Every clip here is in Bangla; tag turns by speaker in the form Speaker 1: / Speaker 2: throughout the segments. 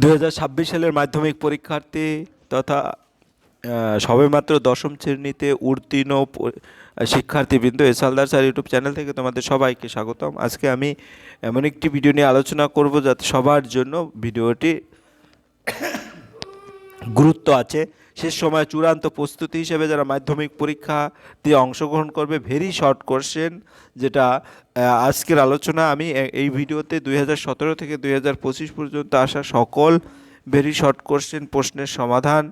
Speaker 1: 2026 সালের মাধ্যমিক পরীক্ষার্থী তথা সবেমাত্র দশম শ্রেণীতে উত্তীর্ণ শিক্ষার্থীবৃন্দ S Haldar sir YouTube channel থেকে তোমাদের সবাইকে স্বাগতম। আজকে আমি এমন একটি ভিডিও নিয়ে আলোচনা করব যাতে সবার জন্য ভিডিওটি গুরুত্ব আছে। শেষ সময় চূড়ান্ত প্রস্তুতি হিসেবে যারা মাধ্যমিক পরীক্ষা দিয়ে অংশগ্রহণ করবে, ভেরি শর্ট কোশ্চেন, যেটা আজকের আলোচনা আমি এই ভিডিওতে 2017 থেকে 2025 পর্যন্ত আসা সকল ভেরি শর্ট কোশ্চেন প্রশ্নের সমাধান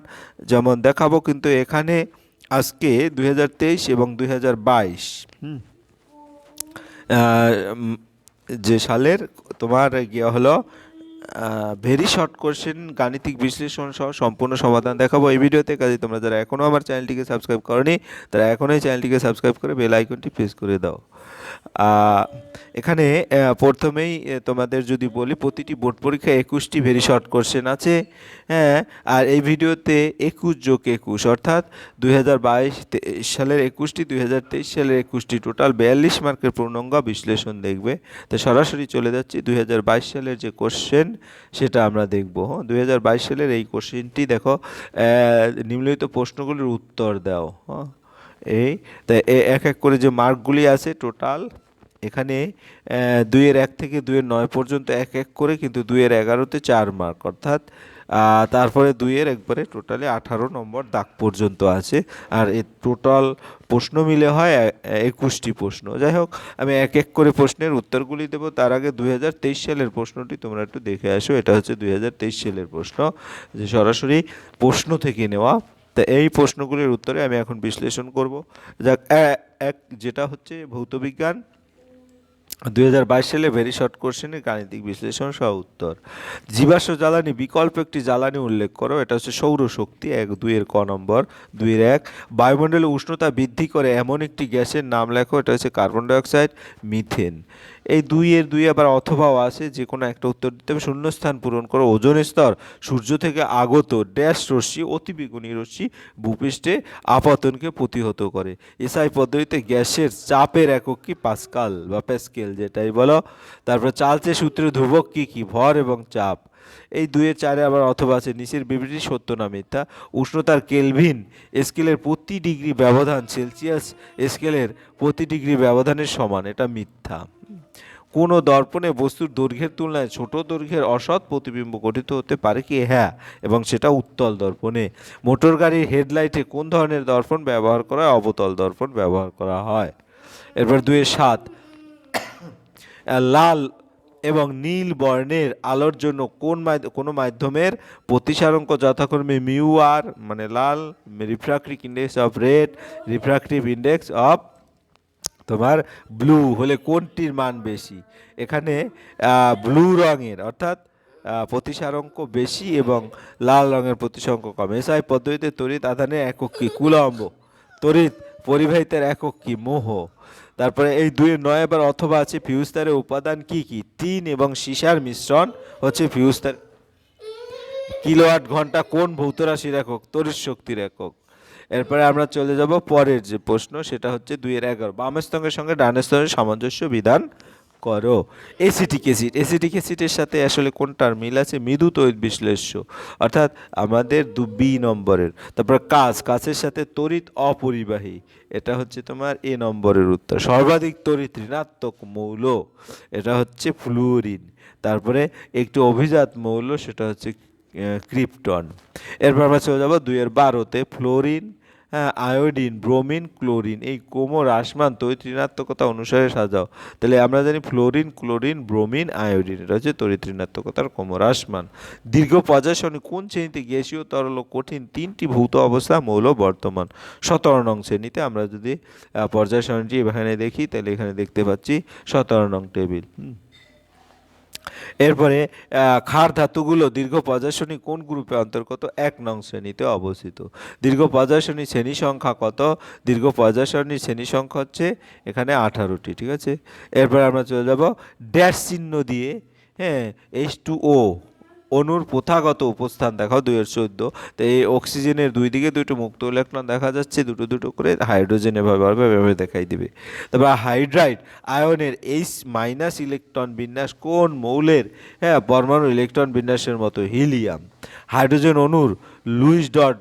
Speaker 1: যেমন দেখাবো, কিন্তু এখানে আজকে 2023 এবং 2022 যে সালের তোমার গিয়ে হলো ভেরি শর্ট কোশ্চেন গাণিতিক বিশ্লেষণ সহ সম্পূর্ণ সমাধান দেখাবো এই ভিডিওতে। কাজে তোমরা যারা এখনও আমার চ্যানেলটিকে সাবস্ক্রাইব করনি তারা এখনই চ্যানেলটিকে সাবস্ক্রাইব করে বেল আইকনটি প্রেস করে দাও। এখানে প্রথমেই তোমাদের যদি বলি, প্রতিটি বোর্ড পরীক্ষায় 21টি ভেরি শর্ট কোশ্চেন আছে, হ্যাঁ। আর এই ভিডিওতে 21 যোগ 21 অর্থাৎ 2022 সালের 21টি, 2023 সালের 21টি, টোটাল 42 মার্কের পূর্ণাঙ্গ বিশ্লেষণ দেখবে। তো সরাসরি চলে যাচ্ছি 2022 সালের যে কোশ্চেন সেটা আমরা দেখব। 2022 সালের এই কোশ্চেনটি দেখো, নিম্নলিখিত প্রশ্নগুলির উত্তর দাও। এই তাই এক এক করে যে মার্কগুলি আছে টোটাল এখানে 2-1 থেকে 2-9 পর্যন্ত এক এক করে, কিন্তু 2-11তে 4 মার্ক, অর্থাৎ তারপরে 2-এর একবারে টোটালি 18 নম্বর দাগ পর্যন্ত আছে। আর এই টোটাল প্রশ্ন মিলে হয় 21টি প্রশ্ন। যাই হোক, আমি এক এক করে প্রশ্নের উত্তরগুলি দেবো। তার আগে 2023 সালের প্রশ্নটি তোমরা একটু দেখে আসো। এটা হচ্ছে 2023 সালের প্রশ্ন, যে সরাসরি প্রশ্ন থেকে নেওয়া। তা এই প্রশ্নগুলির উত্তরে আমি এখন বিশ্লেষণ করব। যাক, এক যেটা হচ্ছে ভৌতবিজ্ঞান 2022 সালে ভেরি শর্ট কোশ্চেনের গাণিতিক বিশ্লেষণ সহ উত্তর। জীবাশ্ম জ্বালানি বিকল্প একটি জ্বালানি উল্লেখ করো। এটা হচ্ছে সৌরশক্তি। 2-এর ক নম্বর। 2-1 বায়ুমণ্ডলে উষ্ণতা বৃদ্ধি করে এমন একটি গ্যাসের নাম লেখো। এটা হচ্ছে কার্বন ডাইঅক্সাইড, মিথেন। এই 2-এর 2 আবার অথবাও আছে, যে কোনো একটা উত্তর দিতে হবে। শূন্যস্থান পূরণ করো। ওজোন স্তর সূর্য থেকে আগত ড্যাশ রশ্মি, অতিবেগুনি রশ্মি ভূপৃষ্ঠে আপতনকে প্রতিহত করে। এসআই পদ্ধতিতে গ্যাসের চাপের একক কি? পাস্কাল বা প্যাসকেল, যেটাই বলো। তারপর চার্লসের সূত্রে ধ্রুবক কি কি? ভর এবং চাপ। এই 2-4 আবার অথবা আছে, নিচের বিবৃতি সত্য না মিথ্যা। উষ্ণতার কেলভিন স্কেলের প্রতি ডিগ্রি ব্যবধান সেলসিয়াস স্কেলের প্রতি ডিগ্রি ব্যবধানের সমান, এটা মিথ্যা। কোনো দর্পণে বস্তুর দৈর্ঘ্যের তুলনায় ছোট দৈর্ঘ্যের অসৎ প্রতিবিম্ব গঠিত হতে পারে কি? হ্যাঁ, এবং সেটা উত্তল দর্পণে। মোটর গাড়ির হেডলাইটে কোন ধরনের দর্পণ ব্যবহার করা হয়? অবতল দর্পণ ব্যবহার করা হয়। এরপর 2-7 লাল এবং নীল বর্ণের আলোর জন্য কোনো মাধ্যমের প্রতিসারাঙ্ক যথাক্রমে মিউ আর মানে লাল, refractive index of red, refractive index of তোমার ব্লু হলে কোনটির মান বেশি? এখানে ব্লু রঙের অর্থাৎ প্রতিসারাঙ্ক বেশি এবং লাল রঙের প্রতিসারাঙ্ক কম। এসআই পদ্ধতিতে তড়িৎ আধানের একক কি? কুলম্ব। তড়িৎ পরিবাহিতার একক কি? মোহ। তারপরে এই 2-9 আবার অথবা আছে, ফিউজ তারের উপাদান কি কি? টিন এবং সীসার মিশ্রণ হচ্ছে ফিউজ তার। কিলোওয়াট ঘন্টা কোন ভৌত রাশির একক? তড়িৎ শক্তির একক। এরপরে আমরা চলে যাব পরের যে প্রশ্ন, সেটা হচ্ছে 2-11 বাম স্তম্ভের সঙ্গে ডান স্তম্ভের সামঞ্জস্য বিধান করো। এসিটিক অ্যাসিড, এসিটিক অ্যাসিডের সাথে আসলে কোনটার মিল আছে? মৃদু তড়িৎ বিশ্লেষ্য, অর্থাৎ আমাদের 2 নম্বরের। তারপর কাচের সাথে তড়িৎ অপরিবাহী, এটা হচ্ছে তোমার এ নম্বরের উত্তর। সর্বাধিক তড়িৎ ঋণাত্মক মৌল, এটা হচ্ছে ফ্লুরিন। তারপরে একটু অভিজাত মৌল, সেটা হচ্ছে ক্রিপ্টন। এরপর আমরা চলে যাবো 2-12তে ফ্লোরিন, হ্যাঁ, আয়োডিন, ব্রোমিন, ক্লোরিন এই ক্রমহ্রাসমান তড়িৎ ঋণাত্মকতা অনুসারে সাজাও। তাহলে আমরা জানি ফ্লোরিন, ক্লোরিন, ব্রোমিন, আয়োডিন, এটা হচ্ছে তড়িৎ ঋণাত্মকতার ক্রমহ্রাসমান। দীর্ঘ পর্যায়সারণী কোন শ্রেণীতে গ্যাসীয়, তরল ও কঠিন 3টি ভৌত অবস্থা মৌল বর্তমান? 17 নং শ্রেণীতে। আমরা যদি পর্যায় সারণীটি এখানে দেখি তাহলে এখানে দেখতে পাচ্ছি 17 নং টেবিল। এরপরে ক্ষার ধাতুগুলো দীর্ঘ পর্যায়সারণী কোন গ্রুপে অন্তর্গত? 1 নং শ্রেণীতে অবস্থিত। দীর্ঘ পর্যায়সারণী শ্রেণী সংখ্যা কত? দীর্ঘ পর্যায়সারণীর শ্রেণী সংখ্যা হচ্ছে এখানে 18টি, ঠিক আছে। এরপর আমরা চলে যাব ড্যাশ চিহ্ন দিয়ে, হ্যাঁ, H2O অণুর প্রথাগত উপস্থান দেখাও 2/14। তো এই অক্সিজেনের দুই দিকে দুটো মুক্ত ইলেকট্রন দেখা যাচ্ছে, দুটো দুটো করে, হাইড্রোজেন এভাবে দেখাই দিবে। তারপর হাইড্রাইড আয়নের H- ইলেকট্রন বিন্যাস কোন মৌলের পরমাণু ইলেকট্রন বিন্যাসের মতো? হিলিয়াম। হাইড্রোজেন অণুর লুইস ডট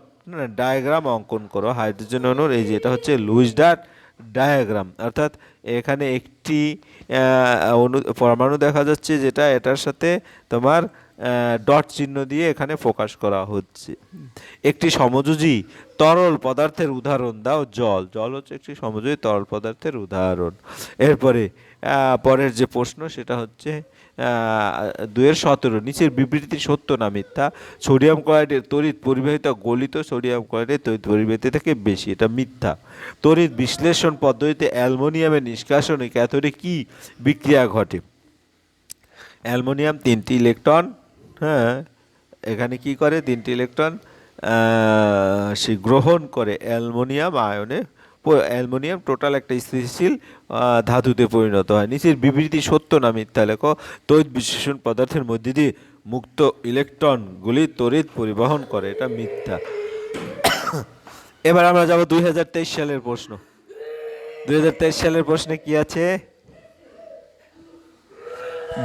Speaker 1: ডায়াগ্রাম অঙ্কন করো। হাইড্রোজেন অণুর এই যে এটা হচ্ছে লুইস ডট ডায়াগ্রাম, অর্থাৎ এখানে একটি পরমাণু দেখা যাচ্ছে যেটা এটার সাথে তোমার ডট চিহ্ন দিয়ে এখানে ফোকাস করা হচ্ছে। একটি সমযোজী তরল পদার্থের উদাহরণ দাও। জল। জল হচ্ছে একটি সমযোজী তরল পদার্থের উদাহরণ। এরপরে পরের যে প্রশ্ন সেটা হচ্ছে 2/17, নিচের বিবৃতি সত্য না মিথ্যা? সোডিয়াম ক্লোরাইডের তড়িৎ পরিবাহিত গলিত সোডিয়াম ক্লোরাইডের তড়িৎ পরিবাহিত থেকে বেশি, এটা মিথ্যা। তড়িৎ বিশ্লেষণ পদ্ধতিতে অ্যালুমিনিয়ামের নিষ্কাশনে ক্যাথোডে কি বিক্রিয়া ঘটে? অ্যালুমিনিয়াম 3টি ইলেকট্রন, এখানে কি করে 3টি ইলেকট্রন সে গ্রহণ করে অ্যালুমিনিয়াম আয়নে। অ্যালুমিনিয়াম টোটাল একটা স্থিতিশীল ধাতুতে পরিণত হয়। নিচের বিবৃতি সত্য না মিথ্যা লেখো। তড়িৎ বিশ্লেষণ পদার্থের মধ্যে দিয়ে মুক্ত ইলেকট্রনগুলি তড়িৎ পরিবহন করে, এটা মিথ্যা। এবার আমরা যাব 2023 সালের প্রশ্ন। 2023 সালের প্রশ্নে কি আছে?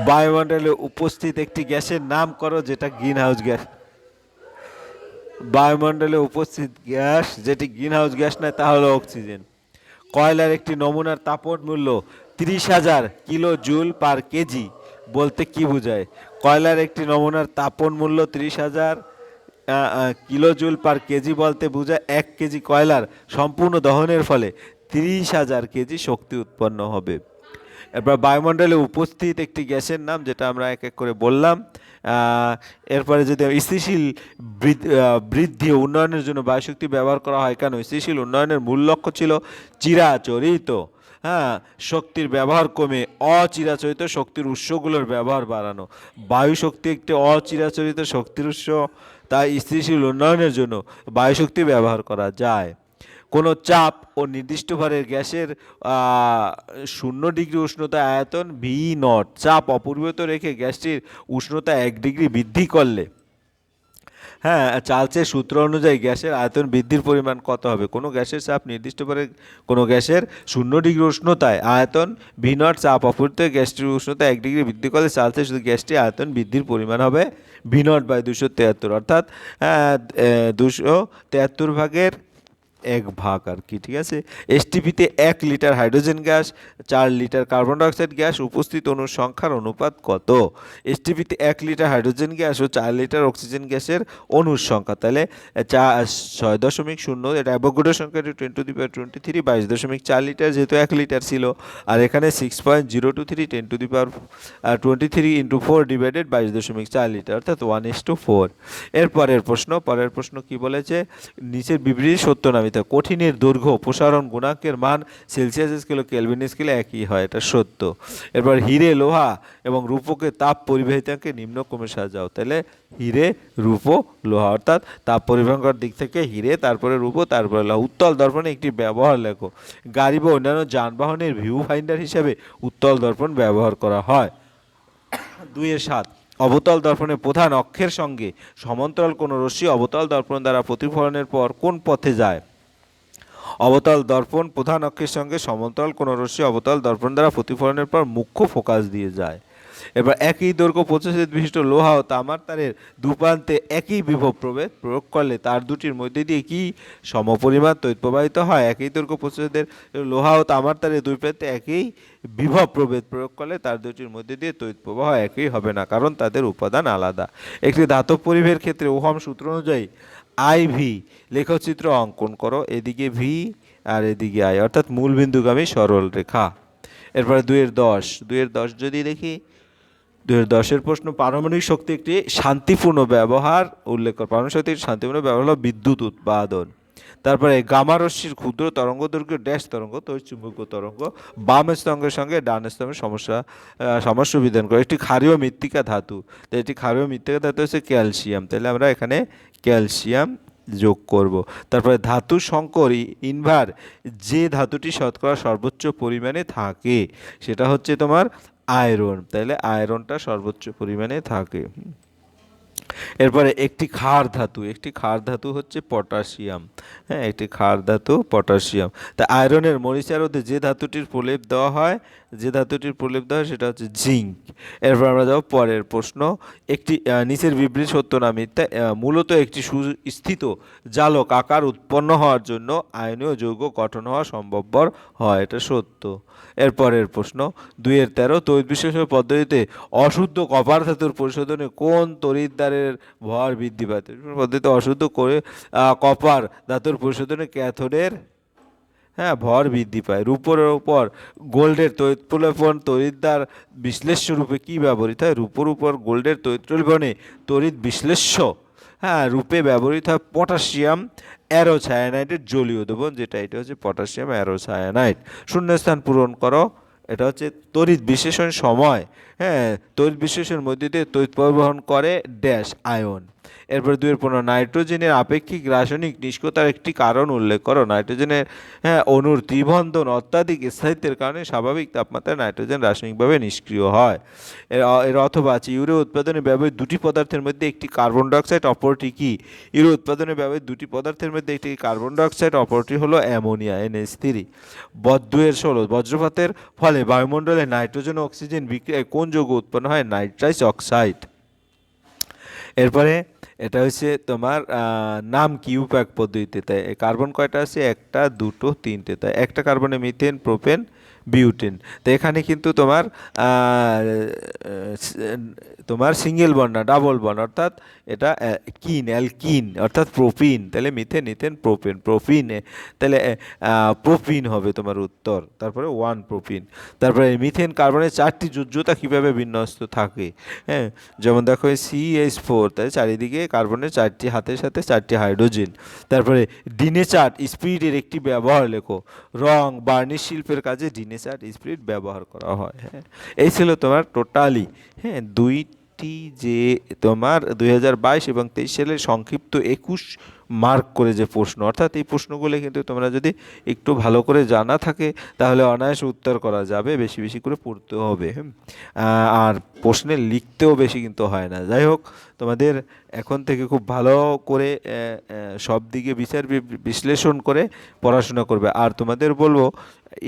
Speaker 1: বায়ুমণ্ডলে উপস্থিত একটি গ্যাসের নাম করো যেটা গ্রিন হাউস গ্যাস। বায়ুমণ্ডলে উপস্থিত গ্যাস যেটি গ্রিন হাউস গ্যাস নয় তা হলো অক্সিজেন। কয়লার একটি নমুনার তাপন মূল্য 30,000 কিলো জুল পার কেজি বলতে কি বোঝায়? কয়লার একটি নমুনার তাপন মূল্য 30,000 কিলো জুল পার কেজি বলতে বোঝায় 1 কেজি কয়লার সম্পূর্ণ দহনের ফলে 30,000 কেজি শক্তি উৎপন্ন হবে। এরপর বায়ুমণ্ডলে উপস্থিত একটি গ্যাসের নাম, যেটা আমরা এক এক করে বললাম। এরপরে যদি স্থিতিশীল বৃদ্ধি ও উন্নয়নের জন্য বায়ুশক্তি ব্যবহার করা হয় কেন? স্থিতিশীল উন্নয়নের মূল লক্ষ্য ছিল চিরাচরিত শক্তির ব্যবহার কমে অচিরাচরিত শক্তির উৎসগুলোর ব্যবহার বাড়ানো। বায়ু শক্তি একটি অচিরাচরিত শক্তির উৎস, তাই স্থিতিশীল উন্নয়নের জন্য বায়ুশক্তি ব্যবহার করা যায়। কোনো চাপ ও নির্দিষ্ট ভরের গ্যাসের 0 ডিগ্রি উষ্ণতা আয়তন V0 চাপ অপরিবর্তিত রেখে গ্যাসটির উষ্ণতা 1 ডিগ্রি বৃদ্ধি করলে চার্লসের সূত্র অনুযায়ী গ্যাসের আয়তন বৃদ্ধির পরিমাণ কত হবে? কোনো গ্যাসের চাপ নির্দিষ্ট ভরে কোনো গ্যাসের 0 ডিগ্রি উষ্ণতায় আয়তন V0 চাপ অপরিবর্তিত গ্যাসটির উষ্ণতা 1 ডিগ্রি বৃদ্ধি করলে চার্লসের শুধু গ্যাসটির আয়তন বৃদ্ধির পরিমাণ হবে V0/273, অর্থাৎ 273 ভাগের 1 ভাগ আর কি, ঠিক আছে। এসটিপিতে 1 litre hydrogen gas 4 litre carbon dioxide gas উপস্থিত অণুর সংখ্যার অনুপাত কত? এসটিপিতে 1 লিটার হাইড্রোজেন গ্যাস ও 4 লিটার অক্সিজেন গ্যাসের অণুর সংখ্যা, তাহলে 6.0, এটা অ্যাভোগাড্রো সংখ্যা 10⁻23 22.4 লিটার, যেহেতু 1 লিটার ছিল। আর এখানে 6.023 10⁻23 × 4 ডিভাইডেড 22.4 লিটার, অর্থাৎ 1:4। পরের প্রশ্ন কি বলেছে? নিচের বিবৃতি সত্য না মিথ্যা? কঠিনের দৈর্ঘ্য প্রসারণ গুণাঙ্কের মান সেলসিয়াস স্কেল ও কেলভিন স্কেলে একই হয়, এটা সত্য। এরপর হিরে, লোহা এবং রূপকে তাপ পরিবাহিতাকে নিম্নক্রমে সাজাও। তাহলে হিরে, রূপ, লোহা, অর্থাৎ তাপ পরিবাহকের দিক থেকে হিরে, তারপরে রূপ, তারপরে লোহা। উত্তল দর্পণে একটি ব্যবহার লেখো। গাড়ি বা অন্যান্য যানবাহনের ভিউ ফাইন্ডার হিসেবে উত্তল দর্পণ ব্যবহার করা হয়। 2/7 অবতল দর্পণের প্রধান অক্ষের সঙ্গে সমান্তরাল কোনো রশ্মি অবতল দর্পণ দ্বারা প্রতিফলনের পর কোন পথে যায়? অবতল দর্পণ প্রধান অক্ষের সঙ্গে সমান্তরাল কোনো রশ্মি অবতল দর্পণ দ্বারা প্রতিফলনের পর মুখ্য ফোকাস দিয়ে যায়। এবার একই দৈর্ঘ্য প্রতিচ্ছেদ বিশিষ্ট লোহা ও তামার তারের দুপ্রান্তে একই বিভব প্রভেদ প্রয়োগ করলে তার দুটির মধ্যে দিয়ে কি সমপরিমাণ তড়িৎ প্রবাহিত হয়? একই দৈর্ঘ্য প্রতিচ্ছেদের লোহা ও তামার তারের দুই প্রান্তে একই বিভব প্রভেদ প্রয়োগ করলে তার দুটির মধ্যে দিয়ে তড়িৎ প্রবাহ একই হবে না, কারণ তাদের উপাদান আলাদা। একটি ধাতব পরিবাহের ক্ষেত্রে ওহম সূত্র অনুযায়ী IV লেখচিত্র অঙ্কন করো। এদিকে V আর এদিকে I, অর্থাৎ মূলবিন্দুগামী সরল রেখা। এরপরে 2/10 যদি দেখি, 2/10 প্রশ্ন, পারমাণবিক শক্তি একটি শান্তিপূর্ণ ব্যবহার উল্লেখ কর। পারমাণবিক শক্তির শান্তিপূর্ণ ব্যবহার হলো বিদ্যুৎ উৎপাদন। তারপরে গামা রশ্মির ক্ষুদ্র তরঙ্গ দৈর্ঘ্য ড্যাশ তরঙ্গ, তড়িৎচুম্বকীয় তরঙ্গ, বাম স্তম্ভের সঙ্গে ডান স্তম্ভের সমস্যা বিধান করে। একটি ক্ষারীয় মৃত্তিকা ধাতু, তাই একটি ক্ষারীয় মৃত্তিকা ধাতু হচ্ছে ক্যালসিয়াম, তাহলে আমরা এখানে ক্যালসিয়াম যোগ করব। তারপরে ধাতু সংকর ইনভার যে ধাতুটি শতকরা সর্বোচ্চ পরিমাণে থাকে সেটা হচ্ছে তোমার আয়রন, তাহলে আয়রনটা সর্বোচ্চ পরিমাণে থাকে। এরপরে একটি ক্ষার ধাতু হচ্ছে পটাশিয়াম। হ্যাঁ, একটি ক্ষার ধাতু পটাশিয়াম। তা আয়রনের মরিচার মধ্যে যে ধাতুটির প্রলেপ দেওয়া হয় সেটা হচ্ছে জিঙ্ক। এরপর আমরা যাব পরের প্রশ্ন। একটি নিচের বিবৃতি সত্য না মিথ্যা। মূলত একটি সুস্থিত জালক আকার উৎপন্ন হওয়ার জন্য আয়নীয় যৌগ গঠন হওয়া সম্ভবপর হয়, এটা সত্য। এরপরের প্রশ্ন 2-13 তড়িৎ বিশ্লেষণ পদ্ধতিতে অশুদ্ধ কপার ধাতুর পরিশোধনে কোন তড়িৎদ্বারের ভর বৃদ্ধি পায়? তড়িৎ পদ্ধতিতে অশুদ্ধ করে কপার ধাতুর পরিশোধনে ক্যাথোডের ভর বৃদ্ধি পায়। রূপোর উপর গোল্ডের তড়িৎপ্রলেপন তড়িৎদ্বার বিশ্লেষ্য রূপে কি ব্যবহৃত হয়? রূপোর উপর গোল্ডের তড়িৎপ্রলেপনে তড়িৎ বিশ্লেষ্য রূপে ব্যবহৃত হয় পটাশিয়াম অ্যারোসায়ানাইডের জলীয় দ্রবণ, এটা হচ্ছে পটাশিয়াম অ্যারোসায়ানাইড। শূন্যস্থান পূরণ করো। এটা হচ্ছে তড়িৎ বিশ্লেষণ সময়, তড়িৎ বিশ্লেষণের মধ্যে দিয়ে তড়িৎ পরিবহন করে ড্যাশ আয়ন। এরপর 2-15 নাইট্রোজেনের আপেক্ষিক রাসায়নিক নিষ্ক্রিয়তার একটি কারণ উল্লেখ করো। নাইট্রোজেনের অণুর ত্রিবন্ধন অত্যাধিক স্থায়িত্বের কারণে স্বাভাবিক তাপমাত্রায় নাইট্রোজেন রাসায়নিকভাবে নিষ্ক্রিয় হয়। এর অথবা আছে ইউরিয়া উৎপাদনে ব্যবহৃত দুটি পদার্থের মধ্যে একটি কার্বন ডাইঅক্সাইড, অপরটি কি? ইউরিয়া উৎপাদনে ব্যবহৃত দুটি পদার্থের মধ্যে একটি কার্বন ডাইঅক্সাইড, অপরটি হলো অ্যামোনিয়া NH3। 2-16 বজ্রপাতের ফলে বায়ুমণ্ডলে নাইট্রোজেন ও অক্সিজেন বিক্রিয়ায় কোন যৌগ উৎপন্ন হয়? Nitrous oxide. এরপরে এটা হচ্ছে তোমার নাম কি উপাক পদ্ধতিতে। তাই কার্বন কয়টা আছে? 1, 2, 3। তাই একটা কার্বনে মিথেন, প্রোপেন, বিউটেন। তো এখানে কিন্তু তোমার সিঙ্গেল বন্ড না, ডাবল বন্ড, অর্থাৎ এটা অ্যালকিন অর্থাৎ প্রোপিন। তাহলে মিথেন, ইথেন, প্রোপিন তাহলে প্রোপিন হবে তোমার উত্তর। তারপরে 1 প্রোপিন। তারপরে মিথেন কার্বনের 4টি যোজ্যতা কীভাবে বিন্যস্ত থাকে? যেমন দেখো CH4, তাই চারিদিকে কার্বনের 4টি হাতের সাথে 4টি হাইড্রোজেন। তারপরে ডিনেচার্ট স্পিরিটের একটি ব্যবহার লেখো। রং বার্নিশ শিল্পের কাজে ডিনেচার্ট স্পিরিট ব্যবহার করা হয়। এই ছিল তোমার টোটালি দুইটি যে তোমার 2022 এবং 23 সালের সংক্ষিপ্ত 21 মার্ক করে যে প্রশ্ন, অর্থাৎ এই প্রশ্নগুলো কিন্তু তোমরা যদি একটু ভালো করে জানা থাকে তাহলে অনায়াসে উত্তর করা যাবে। বেশি বেশি করে পড়তে হবে, আর প্রশ্নে লিখতেও বেশি কিন্তু হয় না। যাই হোক, তোমাদের এখন থেকে খুব ভালো করে সব দিকে বিশ্লেষণ করে পড়াশোনা করবে। আর তোমাদের বলবো,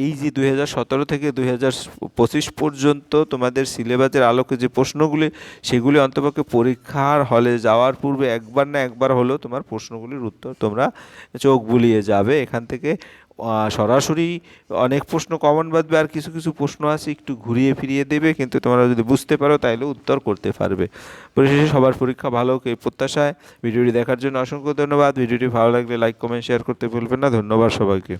Speaker 1: এই যে 2017 থেকে 2025 পর্যন্ত তোমাদের সিলেবাসের আলোকে যে প্রশ্নগুলি, সেগুলি অন্তপক্ষে পরীক্ষার হলে যাওয়ার পূর্বে একবার না একবার হলেও তোমার প্রশ্নগুলির উত্তর তোমরা চোখ বুলিয়ে যাবে। এখান থেকে সরাসরি অনেক প্রশ্ন কমন বাঁধবে, আর কিছু কিছু প্রশ্ন আছে একটু ঘুরিয়ে ফিরিয়ে দেবে, কিন্তু তোমরা যদি বুঝতে পারো তাহলে উত্তর করতে পারবে। পরিশেষে সবার পরীক্ষা ভালো হোক এই প্রত্যাশায় ভিডিওটি দেখার জন্য অসংখ্য ধন্যবাদ। ভিডিওটি ভালো লাগলে লাইক, কমেন্ট, শেয়ার করতে ভুলবেন না। ধন্যবাদ সবাইকে।